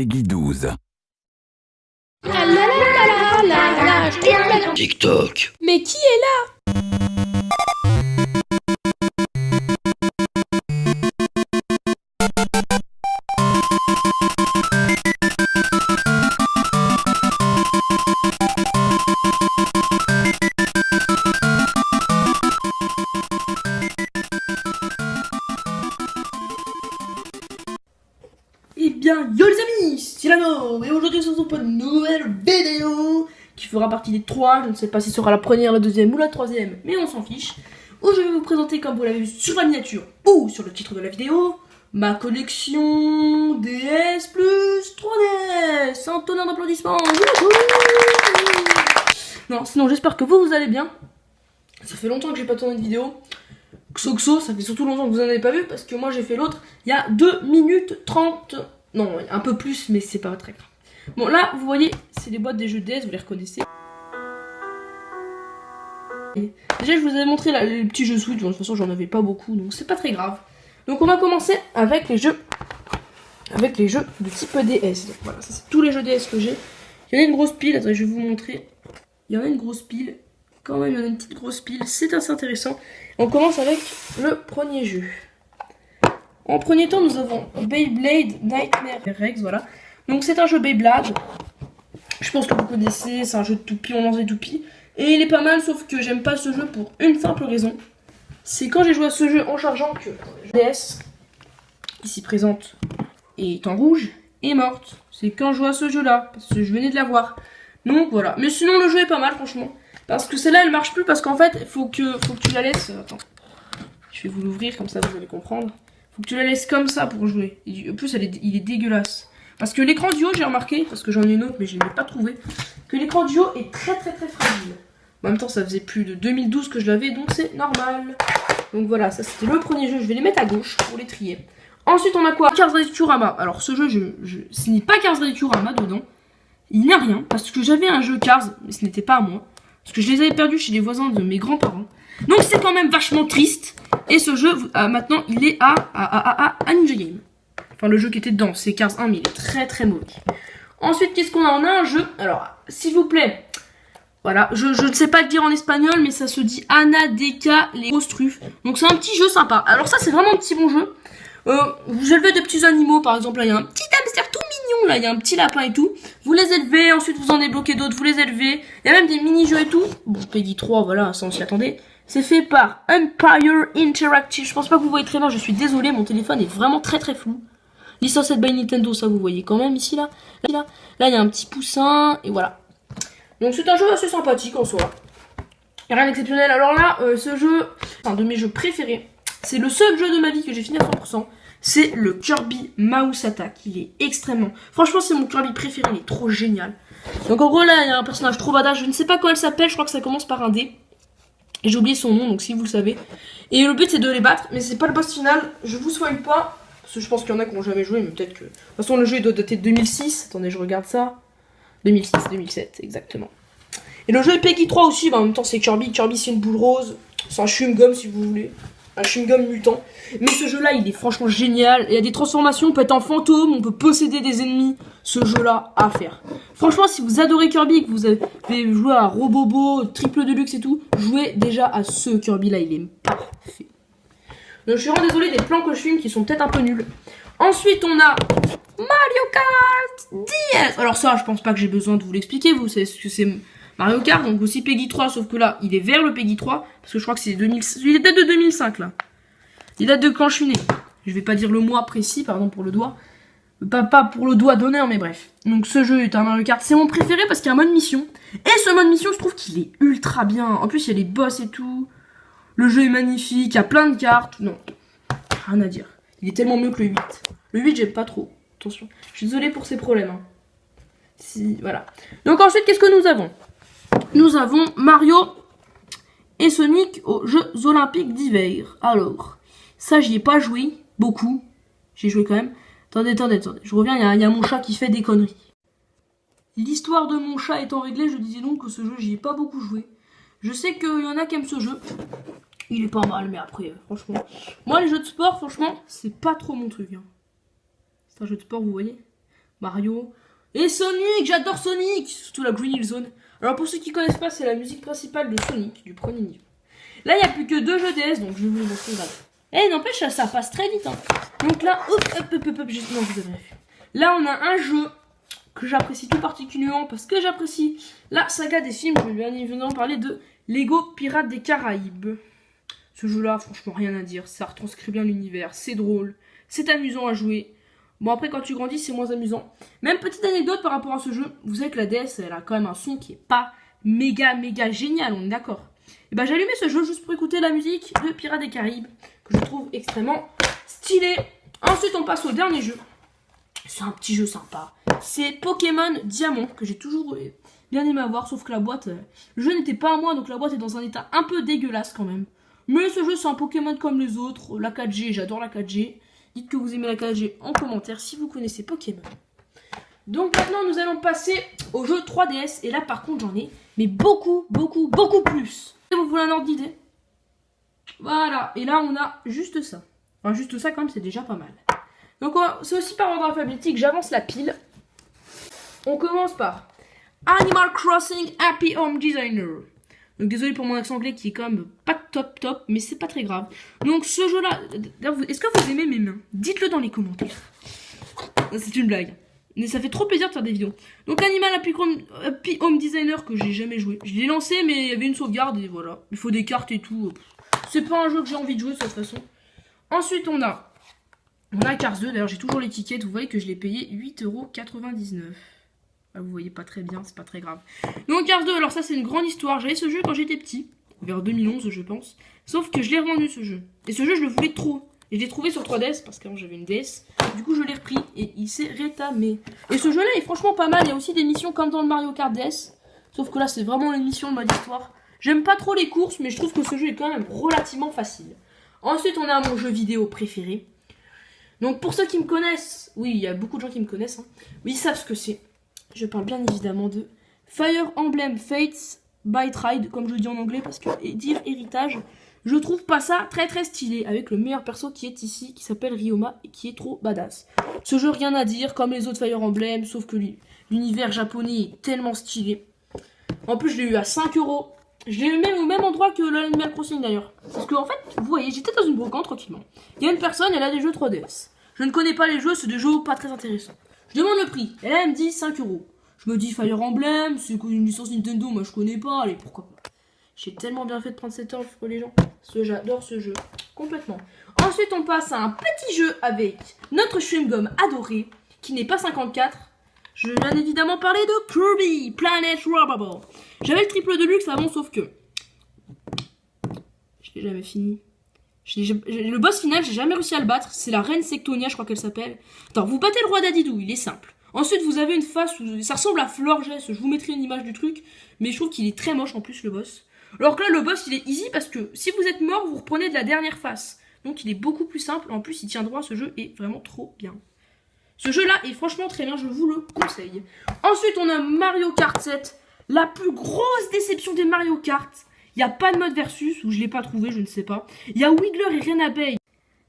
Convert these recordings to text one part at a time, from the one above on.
Peggy 12. TikTok. Mais qui est là? Eh bien, yo les amis, c'est Cyrano, et aujourd'hui on se retrouve pour une nouvelle vidéo qui fera partie des 3, je ne sais pas si ce sera la première, la deuxième ou la troisième, mais on s'en fiche. Où je vais vous présenter, comme vous l'avez vu sur la miniature ou sur le titre de la vidéo, ma collection DS plus 3DS, un tonnerre d'applaudissements. Non, sinon j'espère que vous allez bien, ça fait longtemps que j'ai pas tourné de vidéo. Xoxo, ça fait surtout longtemps que vous en avez pas vu parce que moi j'ai fait l'autre il y a 2 minutes 30. Non, un peu plus, mais c'est pas très grave. Bon, là, vous voyez, c'est les boîtes des jeux DS, vous les reconnaissez. Et déjà, je vous avais montré là, les petits jeux Switch, de toute façon, j'en avais pas beaucoup, donc c'est pas très grave. Donc, on va commencer avec les jeux. Avec les jeux de type DS. Donc, voilà, ça c'est tous les jeux DS que j'ai. Il y en a une grosse pile, attendez, je vais vous montrer. Il y en a une grosse pile. Quand même, il y en a une petite grosse pile, c'est assez intéressant. On commence avec le premier jeu. En premier temps, nous avons Beyblade Nightmare Rex, voilà. Donc c'est un jeu Beyblade. Je pense que vous connaissez, c'est un jeu de toupie, on lance des toupies. Et il est pas mal, sauf que j'aime pas ce jeu pour une simple raison. C'est quand j'ai joué à ce jeu en chargeant que DS, ici présente, est en rouge, est morte. C'est quand je joue à ce jeu-là, parce que je venais de la voir. Donc voilà. Mais sinon, le jeu est pas mal, franchement. Parce que celle-là, elle marche plus parce qu'en fait, faut que tu la laisses. Attends, je vais vous l'ouvrir comme ça, vous allez comprendre. Faut que tu la laisses comme ça pour jouer. Et en plus, il est dégueulasse. Parce que l'écran du haut, j'ai remarqué, parce que j'en ai une autre, mais je ne l'ai pas trouvé, que l'écran du haut est très fragile. En même temps, ça faisait plus de 2012 que je l'avais, donc c'est normal. Donc voilà, ça c'était le premier jeu. Je vais les mettre à gauche pour les trier. Ensuite, on a quoi? Cars Ready Kurama. Alors, ce jeu, ce n'est pas Cars Ready Kurama dedans. Il n'y a rien, parce que j'avais un jeu Cars, mais ce n'était pas à moi. Parce que je les avais perdus chez les voisins de mes grands-parents. Donc c'est quand même vachement triste. Et ce jeu, maintenant, il est à Ninja Game. Enfin, le jeu qui était dedans, c'est Cars 1, mais il est très mauvais. Ensuite, qu'est-ce qu'on a? On a un jeu. Alors, s'il vous plaît. Voilà, je ne sais pas le dire en espagnol, mais ça se dit Ana Deca les grosses truffes. Donc c'est un petit jeu sympa. Alors ça, c'est vraiment un petit bon jeu. Vous élevez des petits animaux, par exemple, là, il y a un petit hamster tout mignon, là, il y a un petit lapin et tout. Vous les élevez, ensuite vous en débloquez d'autres, vous les élevez. Il y a même des mini-jeux et tout. Bon, Peggy 3, voilà, ça on s'y attendait. C'est fait par Empire Interactive. Je pense pas que vous voyez très bien, je suis désolée, mon téléphone est vraiment très flou. Licence by Nintendo, ça vous voyez quand même ici, là. Là, il y a un petit poussin, et voilà. Donc c'est un jeu assez sympathique en soi. Rien d'exceptionnel. Alors là, ce jeu, c'est un de mes jeux préférés. C'est le seul jeu de ma vie que j'ai fini à 100%. C'est le Kirby Mouse Attack. Il est extrêmement... Franchement, c'est mon Kirby préféré. Il est trop génial. Donc en gros, là, il y a un personnage trop badass. Je ne sais pas comment elle s'appelle. Je crois que ça commence par un D. Et j'ai oublié son nom, donc si vous le savez. Et le but, c'est de les battre. Mais c'est pas le boss final. Je vous soigne pas. Parce que je pense qu'il y en a qui n'ont jamais joué. Mais peut-être que... De toute façon, le jeu, il doit dater de 2006. Attendez, je regarde ça. 2006, 2007, exactement. Et le jeu est Peggy 3 aussi. Bah, en même temps, c'est Kirby. Kirby, c'est une boule rose. C'est un chewing-gum, si vous voulez. Un chewing-gum mutant. Mais ce jeu-là, il est franchement génial. Il y a des transformations, on peut être en fantôme, on peut posséder des ennemis. Ce jeu-là, à faire. Franchement, si vous adorez Kirby et que vous avez joué à Robobo, Triple Deluxe et tout, jouez déjà à ce Kirby-là, il est parfait. Donc je suis vraiment désolée des plans que je filme qui sont peut-être un peu nuls. Ensuite, on a Mario Kart DS. Alors ça, je pense pas que j'ai besoin de vous l'expliquer. Vous savez ce que c'est Mario Kart, donc aussi Peggy 3, sauf que là, il est vers le Peggy 3, parce que je crois que c'est 2005. Il date de 2005, là. Il date de quand je suis né. Je vais pas dire le mois précis, pardon pour le doigt. Pas pour le doigt d'honneur, mais bref. Donc ce jeu est un Mario Kart. C'est mon préféré parce qu'il y a un mode mission. Et ce mode mission, je trouve qu'il est ultra bien. En plus, il y a les boss et tout. Le jeu est magnifique, il y a plein de cartes. Non, rien à dire. Il est tellement mieux que le 8. Le 8, j'aime pas trop. Attention. Je suis désolée pour ces problèmes. Hein. Si, voilà. Donc ensuite, qu'est-ce que nous avons? Nous avons Mario et Sonic aux Jeux Olympiques d'hiver. Alors, ça, j'y ai pas joué beaucoup. J'ai joué quand même. Attendez. Je reviens, il y a mon chat qui fait des conneries. L'histoire de mon chat étant réglée, je disais donc que ce jeu, j'y ai pas beaucoup joué. Je sais qu'il y en a qui aiment ce jeu. Il est pas mal, mais après, franchement... Moi, les jeux de sport, franchement, c'est pas trop mon truc. Hein. C'est un jeu de sport, vous voyez. Mario. Et Sonic, j'adore Sonic, surtout la Green Hill Zone. Alors pour ceux qui connaissent pas, c'est la musique principale de Sonic, du premier niveau. Là, il n'y a plus que 2 jeux DS, donc je vais vous les montrer. Eh, n'empêche, ça passe très vite. Hein. Donc là, hop, non, vous avez vu. Là, on a un jeu que j'apprécie tout particulièrement parce que j'apprécie la saga des films. Je vais bien évidemment parler de Lego Pirates des Caraïbes. Ce jeu-là, franchement, rien à dire. Ça retranscrit bien l'univers, c'est drôle, c'est amusant à jouer. Bon, après, quand tu grandis, c'est moins amusant. Même petite anecdote par rapport à ce jeu, vous savez que la DS, elle a quand même un son qui est pas méga génial, on est d'accord. Et ben, j'ai allumé ce jeu juste pour écouter la musique de Pirates des Caraïbes, que je trouve extrêmement stylé. Ensuite, on passe au dernier jeu. C'est un petit jeu sympa. C'est Pokémon Diamant, que j'ai toujours bien aimé avoir, sauf que la boîte, le jeu n'était pas à moi, donc la boîte est dans un état un peu dégueulasse quand même. Mais ce jeu, c'est un Pokémon comme les autres. La 4G, j'adore la 4G. Dites que vous aimez la 4G en commentaire si vous connaissez Pokémon. Donc maintenant, nous allons passer au jeu 3DS. Et là, par contre, j'en ai mais beaucoup plus. Vous voulez un ordre d'idée? Voilà. Et là, on a juste ça. Enfin, juste ça, quand même, c'est déjà pas mal. Donc, c'est aussi par ordre alphabétique. J'avance la pile. On commence par Animal Crossing Happy Home Designer. Donc désolé pour mon accent anglais qui est quand même pas top, mais c'est pas très grave. Donc ce jeu-là, est-ce que vous aimez mes mains? Dites-le dans les commentaires. C'est une blague. Mais ça fait trop plaisir de faire des vidéos. Donc Animal Happy Home Designer que j'ai jamais joué. Je l'ai lancé mais il y avait une sauvegarde et voilà. Il faut des cartes et tout. C'est pas un jeu que j'ai envie de jouer de toute façon. Ensuite on a Cars 2. D'ailleurs j'ai toujours l'étiquette. Vous voyez que je l'ai payé 8,99 €. Ah, vous voyez pas très bien, c'est pas très grave. Donc Cars 2, alors ça c'est une grande histoire. J'avais ce jeu quand j'étais petit, vers 2011 je pense. Sauf que je l'ai revendu ce jeu. Et ce jeu je le voulais trop. Et je l'ai trouvé sur 3DS parce qu'avant j'avais une DS. Du coup je l'ai repris et il s'est rétamé. Et ce jeu là est franchement pas mal. Il y a aussi des missions comme dans le Mario Kart DS. Sauf que là c'est vraiment une mission de mode histoire. J'aime pas trop les courses mais je trouve que ce jeu est quand même relativement facile. Ensuite on a mon jeu vidéo préféré. Donc pour ceux qui me connaissent, oui il y a beaucoup de gens qui me connaissent. Hein. Oui ils savent ce que c'est. Je parle bien évidemment de Fire Emblem Fates by Tride, comme je le dis en anglais, parce que dire héritage, je trouve pas ça très stylé, avec le meilleur perso qui est ici, qui s'appelle Ryoma, et qui est trop badass. Ce jeu, rien à dire, comme les autres Fire Emblem, sauf que l'univers japonais est tellement stylé. En plus, je l'ai eu à 5 €. Je l'ai eu même au même endroit que l'Animal Crossing d'ailleurs. Parce que en fait, vous voyez, j'étais dans une brocante tranquillement. Il y a une personne, elle a des jeux 3DS. Je ne connais pas les jeux, c'est des jeux pas très intéressants. Je demande le prix, et là elle me dit 5 €. Je me dis Fire Emblem, c'est une licence Nintendo, moi je connais pas, allez pourquoi pas. J'ai tellement bien fait de prendre cette offre les gens. J'adore ce jeu, complètement. Ensuite on passe à un petit jeu avec notre chewing-gum adoré, qui n'est pas 54. Je viens évidemment parler de Kirby Planet Rubble. J'avais le triple de luxe avant, sauf que je l'ai jamais fini. Le boss final, j'ai jamais réussi à le battre. C'est la reine Sectonia, je crois qu'elle s'appelle. Attends, vous battez le roi Dadidou, il est simple. Ensuite, vous avez une face où ça ressemble à Florges. Je vous mettrai une image du truc. Mais je trouve qu'il est très moche en plus, le boss. Alors que là, le boss, il est easy parce que si vous êtes mort, vous reprenez de la dernière face. Donc, il est beaucoup plus simple. En plus, il tient droit. Ce jeu est vraiment trop bien. Ce jeu-là est franchement très bien. Je vous le conseille. Ensuite, on a Mario Kart 7. La plus grosse déception des Mario Kart. Il n'y a pas de mode versus, ou je ne l'ai pas trouvé, je ne sais pas. Il y a Wiggler et Renabey,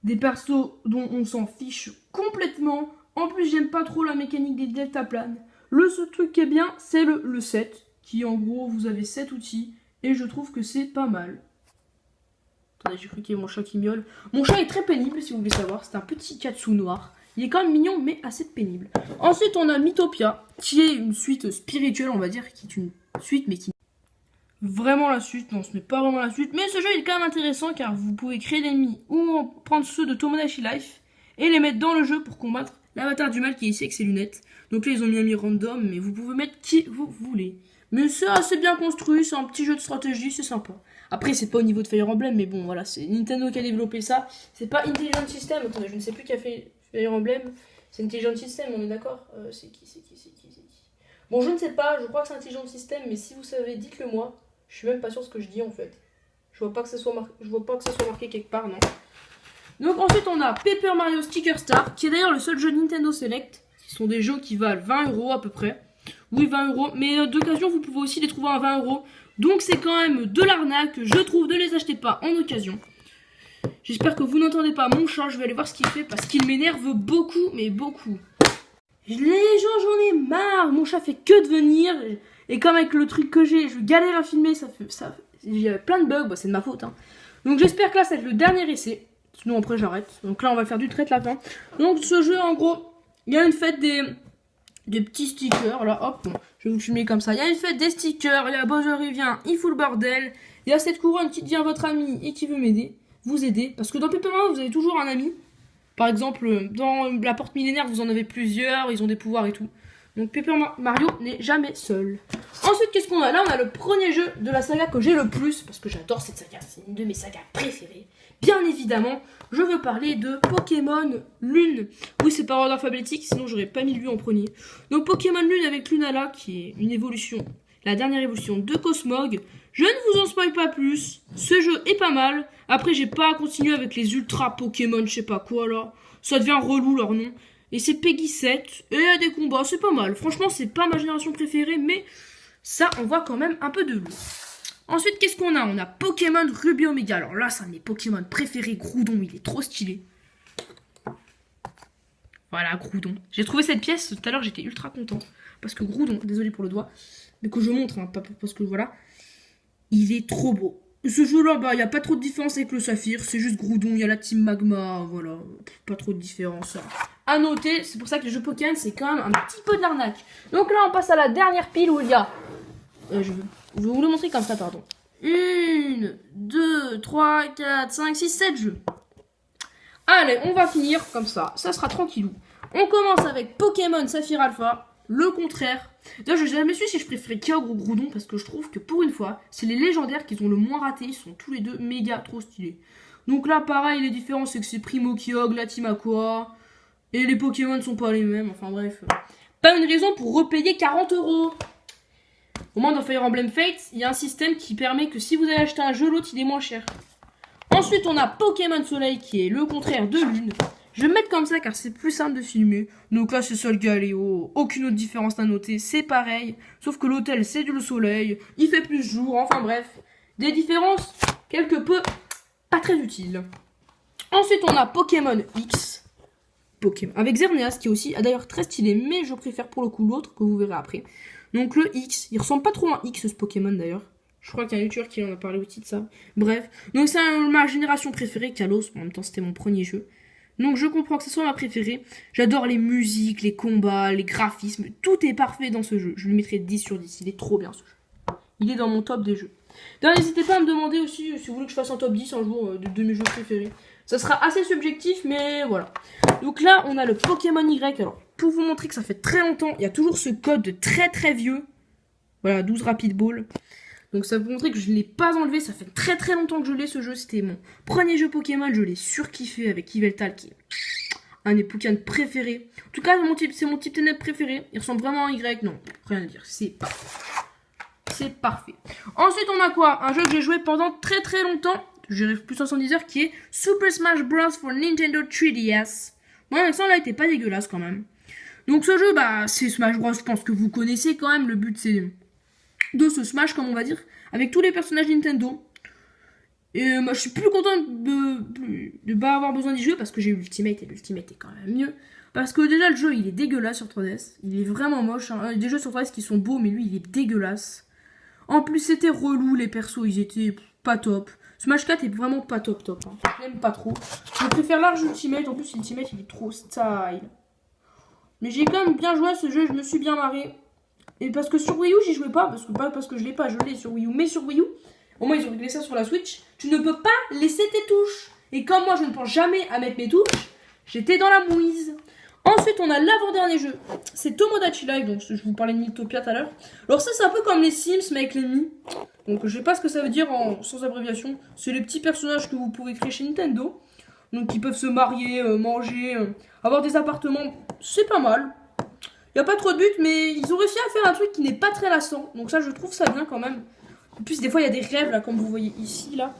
des persos dont on s'en fiche complètement. En plus, j'aime pas trop la mécanique des deltaplanes. Le seul truc qui est bien, c'est le set, qui en gros, vous avez 7 outils, et je trouve que c'est pas mal. Attendez, j'ai cru qu'il y avait mon chat qui miaule. Mon chat est très pénible, si vous voulez savoir. C'est un petit katsu noir. Il est quand même mignon, mais assez pénible. Ensuite, on a Mythopia, qui est une suite spirituelle, on va dire, qui est une suite, mais qui vraiment la suite, non ce n'est pas vraiment la suite, mais ce jeu il est quand même intéressant car vous pouvez créer des ennemis ou prendre ceux de Tomodachi Life et les mettre dans le jeu pour combattre l'avatar du mal qui est ici avec ses lunettes. Donc là ils ont mis un ami random, mais vous pouvez mettre qui vous voulez. Mais c'est assez bien construit, c'est un petit jeu de stratégie, c'est sympa. Après c'est pas au niveau de Fire Emblem, mais bon voilà, c'est Nintendo qui a développé ça. C'est pas Intelligent System, attendez, je ne sais plus qui a fait Fire Emblem, c'est Intelligent System, on est d'accord c'est qui Bon je ne sais pas, je crois que c'est Intelligent System, mais si vous savez, dites-le moi. Je suis même pas sûr de ce que je dis en fait. Je vois pas que ça soit marqué quelque part, non. Donc ensuite on a Paper Mario Sticker Star, qui est d'ailleurs le seul jeu Nintendo Select. Ce sont des jeux qui valent 20 € à peu près. Oui 20 €, mais d'occasion vous pouvez aussi les trouver à 20 €. Donc c'est quand même de l'arnaque, je trouve, ne les achetez pas en occasion. J'espère que vous n'entendez pas mon chat, je vais aller voir ce qu'il fait parce qu'il m'énerve beaucoup, mais beaucoup. Les gens, j'en ai marre. Mon chat fait que de venir. Et comme avec le truc que j'ai, je galère à filmer, il y a plein de bugs, bah, c'est de ma faute. Hein. Donc j'espère que là, ça va être le dernier essai. Sinon après j'arrête. Donc là, on va faire du trait de la fin. Donc ce jeu, en gros, il y a une fête des petits stickers. Là, hop, bon, je vais vous filmer comme ça. Il y a une fête des stickers. Il y a Bowser, il vient, il fout le bordel. Il y a cette couronne qui devient votre ami et qui veut vous aider. Parce que dans Paper Mario, vous avez toujours un ami. Par exemple, dans la porte millénaire, vous en avez plusieurs, ils ont des pouvoirs et tout. Donc Paper Mario n'est jamais seul. Ensuite, qu'est-ce qu'on a? Là, on a le premier jeu de la saga que j'ai le plus, parce que j'adore cette saga, c'est une de mes sagas préférées. Bien évidemment, je veux parler de Pokémon Lune. Oui, c'est par ordre alphabétique, sinon j'aurais pas mis lui en premier. Donc Pokémon Lune avec Lunala, qui est une évolution, la dernière évolution de Cosmog. Je ne vous en spoil pas plus, ce jeu est pas mal. Après, j'ai pas continué avec les ultra Pokémon, je sais pas quoi là. Ça devient relou leur nom. Et c'est Peggy 7, et il y a des combats, c'est pas mal. Franchement, c'est pas ma génération préférée, mais ça, on voit quand même un peu de lourd. Ensuite, qu'est-ce qu'on a? On a Pokémon Ruby Omega. Alors là, c'est un de mes Pokémon préférés, Groudon, il est trop stylé. Voilà, Groudon. J'ai trouvé cette pièce, tout à l'heure, j'étais ultra content. Parce que Groudon, désolé pour le doigt, mais que je montre, hein, pas parce que voilà, il est trop beau. Ce jeu-là, bah, il n'y a pas trop de différence avec le Saphir, c'est juste Groudon, il y a la Team Magma, voilà, pas trop de différence. À noter, c'est pour ça que les jeux Pokémon, c'est quand même un petit peu de l'arnaque. Donc là, on passe à la dernière pile où il y a... je vais vous le montrer comme ça, pardon. 1, 2, 3, 4, 5, 6, 7 jeux. Allez, on va finir comme ça sera tranquillou. On commence avec Pokémon Saphir Alpha, le contraire. D'ailleurs, je n'ai jamais su si je préférais Kyogre ou Groudon, parce que je trouve que pour une fois, c'est les légendaires qui ont le moins raté, ils sont tous les deux méga trop stylés. Donc là, pareil, les différences, c'est que c'est Primo Kyogre, la Team Aqua, et les Pokémon ne sont pas les mêmes, enfin bref. Pas une raison pour repayer 40 €. Au moins, dans Fire Emblem Fates, il y a un système qui permet que si vous avez acheté un jeu, l'autre, il est moins cher. Ensuite, on a Pokémon Soleil, qui est le contraire de Lune. Je vais me mettre comme ça car c'est plus simple de filmer. Donc là c'est Sol Galéo, aucune autre différence à noter, c'est pareil. Sauf que l'hôtel c'est du soleil, il fait plus jour, enfin bref. Des différences quelque peu pas très utiles. Ensuite on a Pokémon X. Pokémon avec Xerneas qui est aussi d'ailleurs très stylé, mais je préfère pour le coup l'autre que vous verrez après. Donc le X, il ressemble pas trop à un X ce Pokémon d'ailleurs. Je crois qu'il y a un youtubeur qui en a parlé aussi de ça. Bref, donc c'est ma génération préférée, Kalos, en même temps c'était mon premier jeu. Donc je comprends que ce soit ma préférée. J'adore les musiques, les combats, les graphismes. Tout est parfait dans ce jeu. Je lui mettrai 10 sur 10. Il est trop bien ce jeu. Il est dans mon top des jeux. D'ailleurs, n'hésitez pas à me demander aussi si vous voulez que je fasse un top 10 un jour de mes jeux préférés. Ça sera assez subjectif, mais voilà. Donc là, on a le Pokémon Y. Alors, pour vous montrer que ça fait très longtemps, il y a toujours ce code très très vieux. Voilà, 12 Rapid Ball. Donc ça vous montrer que je ne l'ai pas enlevé, ça fait très très longtemps que je l'ai ce jeu, c'était mon premier jeu Pokémon, je l'ai surkiffé avec Yveltal qui est un des Pokémon préférés. En tout cas, c'est mon type ténèbres préféré, il ressemble vraiment à Y, non, rien à dire, c'est parfait. C'est parfait. Ensuite on a quoi? Un jeu que j'ai joué pendant très très longtemps, j'irai plus 70 heures, qui est Super Smash Bros for Nintendo 3DS. Bon, avec ça là, il était pas dégueulasse quand même. Donc ce jeu, bah c'est Smash Bros, je pense que vous connaissez quand même, le but c'est de ce Smash, comme on va dire, avec tous les personnages Nintendo. Et moi, je suis plus contente de pas avoir besoin d'y jouer parce que j'ai eu l'Ultimate et l'Ultimate est quand même mieux. Parce que déjà, le jeu il est dégueulasse sur 3DS. Il est vraiment moche. Hein. Il y a des jeux sur 3DS qui sont beaux, mais lui il est dégueulasse. En plus, c'était relou, les persos ils étaient pas top. Smash 4 est vraiment pas top. Hein. Je l'aime pas trop. Je préfère large Ultimate. En plus, l'Ultimate il est trop style. Mais j'ai quand même bien joué à ce jeu, je me suis bien marré. Et parce que sur Wii U, j'y jouais pas, parce que je l'ai pas, je l'ai sur Wii U, mais sur Wii U, au moins ils ont réglé ça sur la Switch, tu ne peux pas laisser tes touches. Et comme moi je ne pense jamais à mettre mes touches, j'étais dans la mouise. Ensuite on a l'avant-dernier jeu, c'est Tomodachi Life, donc je vous parlais de Mythopia tout à l'heure. Alors ça c'est un peu comme les Sims mais avec les Mi. Donc je sais pas ce que ça veut dire sans abréviation. C'est les petits personnages que vous pouvez créer chez Nintendo. Donc qui peuvent se marier, manger, avoir des appartements, c'est pas mal. Il n'y a pas trop de but, mais ils ont réussi à faire un truc qui n'est pas très lassant. Donc ça, je trouve ça bien quand même. En plus, des fois, il y a des rêves, là, comme vous voyez ici, là.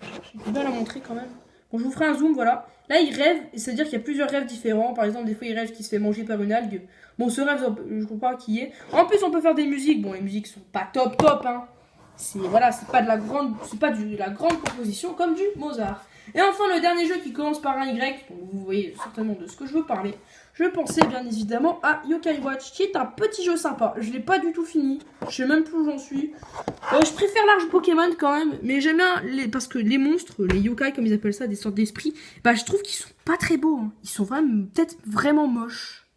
J'ai du mal à montrer quand même. Bon, je vous ferai un zoom, voilà. Là, il rêve, et c'est-à-dire qu'il y a plusieurs rêves différents. Par exemple, des fois, il rêve qu'il se fait manger par une algue. Bon, ce rêve, je comprends pas qui est. En plus, on peut faire des musiques. Bon, les musiques sont pas top, hein. C'est, voilà, c'est pas de la grande composition comme du Mozart. Et enfin, le dernier jeu qui commence par un Y, donc vous voyez certainement de ce que je veux parler. Je pensais bien évidemment à Yokai Watch, qui est un petit jeu sympa. Je l'ai pas du tout fini, je sais même plus où j'en suis. Je préfère l'arche Pokémon quand même, mais j'aime bien parce que les monstres, les yokai comme ils appellent ça, des sortes d'esprits, bah je trouve qu'ils sont pas très beaux. Hein. Ils sont vraiment peut-être vraiment moches.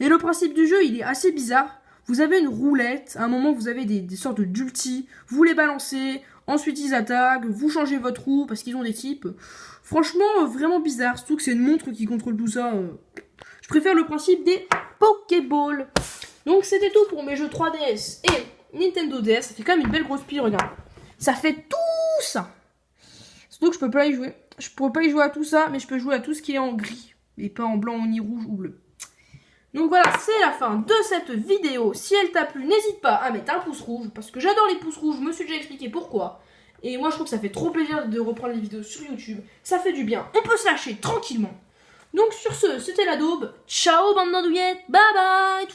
Et le principe du jeu, il est assez bizarre. Vous avez une roulette, à un moment vous avez des sortes d'ultis, vous les balancez, ensuite ils attaquent, vous changez votre roue parce qu'ils ont des types. Franchement, vraiment bizarre, surtout que c'est une montre qui contrôle tout ça. Je préfère le principe des Pokéballs. Donc c'était tout pour mes jeux 3DS et Nintendo DS. Ça fait quand même une belle grosse pile, regarde. Ça fait tout ça. Surtout que je peux pas y jouer. Je pourrais pas y jouer à tout ça, mais je peux jouer à tout ce qui est en gris. Et pas en blanc, ni rouge ou bleu. Donc voilà, c'est la fin de cette vidéo. Si elle t'a plu, n'hésite pas à mettre un pouce rouge. Parce que j'adore les pouces rouges, je me suis déjà expliqué pourquoi. Et moi je trouve que ça fait trop plaisir de reprendre les vidéos sur YouTube. Ça fait du bien, on peut se lâcher tranquillement. Donc sur ce, c'était la daube. Ciao bande d'andouillettes, bye bye.